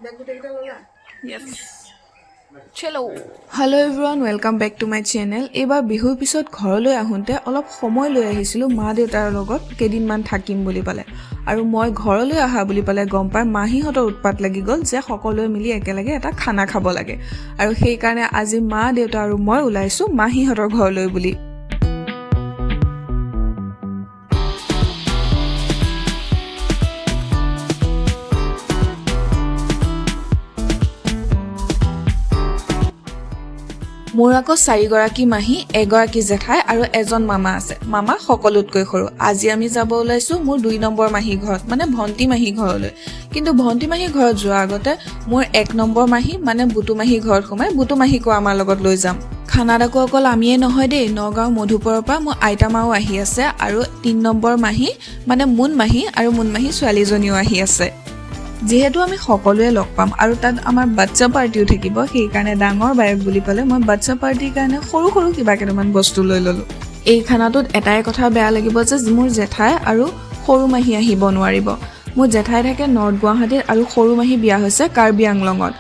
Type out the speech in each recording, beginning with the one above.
Yes. Hello everyone, welcome back to my channel. এবাৰ বিহুৰ পিছত ঘৰলৈ আহোঁতে অলপ সময় লৈ আহিছিলোঁ মা দেউতাৰ লগত কেদিনমান থাকিম বুলি পালে আৰু মই ঘৰলৈ আহা বুলি পালে গম পাই মাহীহঁতৰ উৎপাত লাগি গ'ল যে সকলোৱে মিলি একেলগে এটা খানা খাব লাগে আৰু সেই কাৰণে আজি মা দেউতা আৰু মই ওলাইছোঁ মাহীহঁতৰ ঘৰলৈ বুলি মোৰ আকৌ 4 গৰাকী মাহী, এগৰাকী জেঠাই আৰু এজন মামা আছে। মামা সকলোতকৈ সৰু। আজি আমি যাব ওলাইছো মোৰ 2 নম্বৰ মাহী ঘৰত, মানে ভন্টি মাহী ঘৰলৈ। কিন্তু ভন্টি মাহী ঘৰত যোৱাৰ আগতে মোৰ 1 নম্বৰ মাহী মানে বুটু মাহী ঘৰত সোমাই বুটু মাহীকো আমাৰ লগত লৈ যাম। খানাত আকৌ অকল আমিয়ে নহয় দেই, নগাঁও মধুপুৰৰ পৰা মোৰ আইতা মাও আহি আছে আৰু 3 নম্বৰ মাহী মানে মুন মাহী আৰু মুন মাহী ছোৱালীজনীও আহি আছে। যেহেতু আমি সকলোৱে লগ পাম আৰু তাত আমাৰ বাচ্চা পাৰ্টিও থাকিব সেই কাৰণে ডাঙৰ বায়ক বুলি ক'লে মই বাচ্চা পাৰ্টিৰ কাৰণে সৰু সৰু কিবা কেইটামান বস্তু লৈ ল'লোঁ। এই খানাটোত এটাই কথা বেয়া লাগিব যে মোৰ জেঠাই আৰু সৰু মাহী আহিব নোৱাৰিব। মোৰ জেঠাই থাকে নৰ্থ গুৱাহাটীত আৰু সৰু মাহী বিয়া হৈছে কাৰ্বি আংলঙত।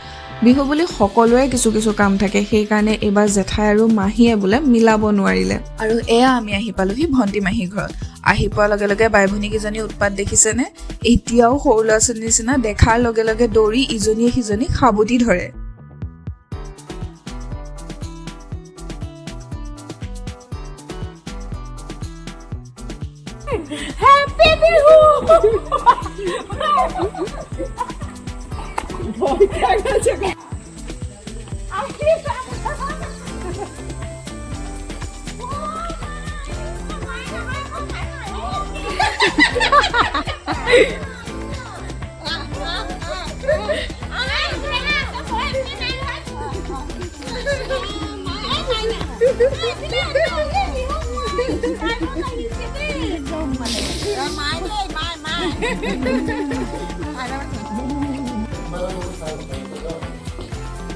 বিহু বুলি সকলোৰে কিছু কাম থাকে সেই কাৰণে এইবাৰ জেঠাই আৰু মাহীয়ে বোলে মিলাব নোৱাৰিলে আৰু এয়া আমি আহি পালোহি ভন্টি মাহী ঘৰত। আহি পোৱাৰ লগে লগে বাই ভনীকেইজনী উৎপাত দেখিছেনে? এতিয়াও সৰু ল'ৰা ছোৱালীৰ নিচিনা দেখাৰ লগে লগে দৌৰি ইজনীয়ে সিজনীক সাবটি ধৰে। Happy Bihu!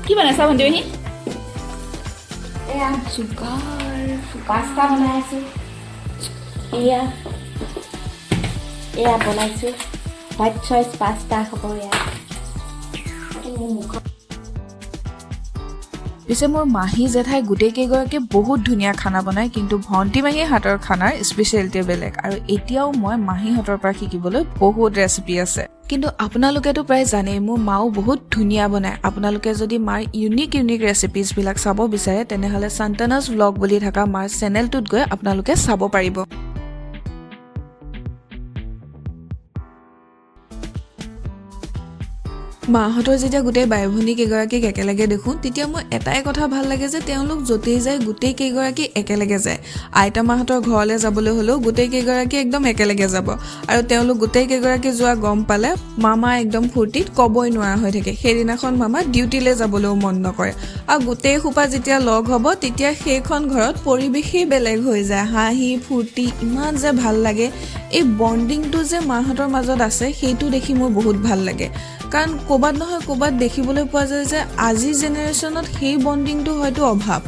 কি বনাইছা ভণ্টি মাহী? এয়া চুগাৰ পাস্তা বনাই আছো। এয়া বনাইছো হোৱাইট চইচ পাস্তা খাব। পিছে মোৰ মাহী জেঠাই গোটেই কেইগৰাকী বহুত ধুনীয়া খানা বনায় কিন্তু ভণ্টি মাহীৰ হাতৰ খানাৰ স্পেচিয়েলিটি বেলেগ আৰু এতিয়াও মই মাহীহঁতৰ পৰা শিকিবলৈ বহুত ৰেচিপি আছে। কিন্তু আপোনালোকেতো প্ৰায় জানেই মোৰ মাও বহুত ধুনীয়া বনায়। আপোনালোকে যদি মাৰ ইউনিক ৰেচিপিজবিলাক চাব বিচাৰে তেনেহ'লে সন্তানাজ ব্লগ বুলি থকা মাৰ চেনেলটোত গৈ আপোনালোকে চাব পাৰিব। মাহঁতৰ যেতিয়া গোটেই বাই ভনী কেইগৰাকীক একেলগে দেখোঁ তেতিয়া মোৰ এটাই কথা ভাল লাগে যে তেওঁলোক য'তেই যায় গোটেই কেইগৰাকী একেলগে যায়। আইতা মাহঁতৰ ঘৰলৈ যাবলৈ হ'লেও গোটেই কেইগৰাকী একদম একেলগে যাব আৰু তেওঁলোক গোটেই কেইগৰাকী যোৱা গম পালে মামা একদম ফূৰ্তিত ক'বই নোৱাৰা হৈ থাকে। সেইদিনাখন মামা ডিউটিলৈ যাবলৈও মন নকৰে আৰু গোটেই সোপা যেতিয়া লগ হ'ব তেতিয়া সেইখন ঘৰত পৰিৱেশেই বেলেগ হৈ যায়। হাঁহি ফূৰ্তি ইমান যে ভাল লাগে। এই বণ্ডিংটো যে মাহঁতৰ মাজত আছে সেইটো দেখি মোৰ বহুত ভাল লাগে কাৰণ ক'ৰবাত নহয় ক'ৰবাত দেখিবলৈ পোৱা যায় যে আজিৰ জেনেৰেশ্যনত সেই বণ্ডিংটো হয়তো অভাৱ।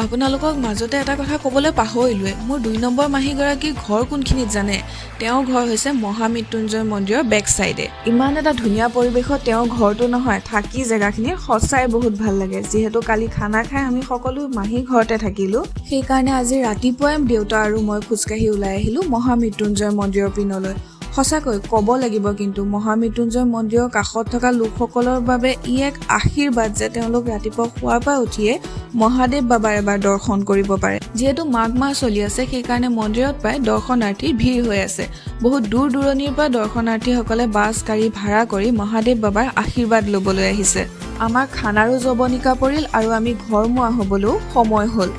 আপোনালোকক মাজতে এটা কথা ক'বলৈ পাহৰিলোৱে, মোৰ 2 নম্বৰ মাহীগৰাকীৰ ঘৰ কোনখিনিত জানে? তেওঁৰ ঘৰ হৈছে মহামৃত্যুঞ্জয় মন্দিৰৰ বেক চাইডে। ইমান এটা ধুনীয়া পৰিৱেশত তেওঁৰ ঘৰটো নহয়, থাকি জেগাখিনি সঁচাই বহুত ভাল লাগে। যিহেতু কালি খানা খাই আমি সকলো মাহী ঘৰতে থাকিলোঁ সেইকাৰণে আজি ৰাতিপুৱাই দেউতা আৰু মই খোজকাঢ়ি ওলাই আহিলোঁ মহামৃত্যুঞ্জয় মন্দিৰৰ পিনলৈ। সঁচাকৈ ক'ব লাগিব কিন্তু মহামৃত্যুঞ্জয় মন্দিৰৰ কাষত থকা লোকসকলৰ বাবে ই এক আশীৰ্বাদ যে তেওঁলোক ৰাতিপুৱা শোৱাৰ পৰা উঠিয়ে মহাদেৱ বাবাৰ এবাৰ দৰ্শন কৰিব পাৰে। যিহেতু মাঘ মাহ চলি আছে সেইকাৰণে মন্দিৰত প্ৰায় দৰ্শনাৰ্থীৰ ভিৰ হৈ আছে। বহুত দূৰ দূৰণিৰ পৰা দৰ্শনাৰ্থীসকলে বাছ গাড়ী ভাড়া কৰি মহাদেৱ বাবাৰ আশীৰ্বাদ ল'বলৈ আহিছে। আমাৰ খানাৰো জৱনিকা পৰিল আৰু আমি ঘৰমুৱা হ'বলৈও সময় হ'ল।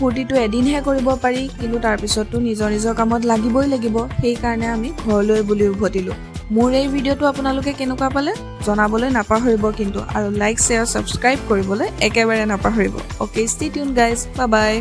ফূৰ্তিটো এদিনহে কৰিব পাৰি কিন্তু তাৰপিছততো নিজৰ কামত লাগিবই লাগিব। সেইকাৰণে আমি ঘৰলৈ বুলি উভতিলোঁ। মোৰ এই ভিডিঅ'টো আপোনালোকে কেনেকুৱা পালে জনাবলৈ নাপাহৰিব কিন্তু আৰু লাইক শ্বেয়াৰ ছাবস্ক্ৰাইব কৰিবলৈ একেবাৰে নাপাহৰিব। Okay, stay tune guys, bye bye.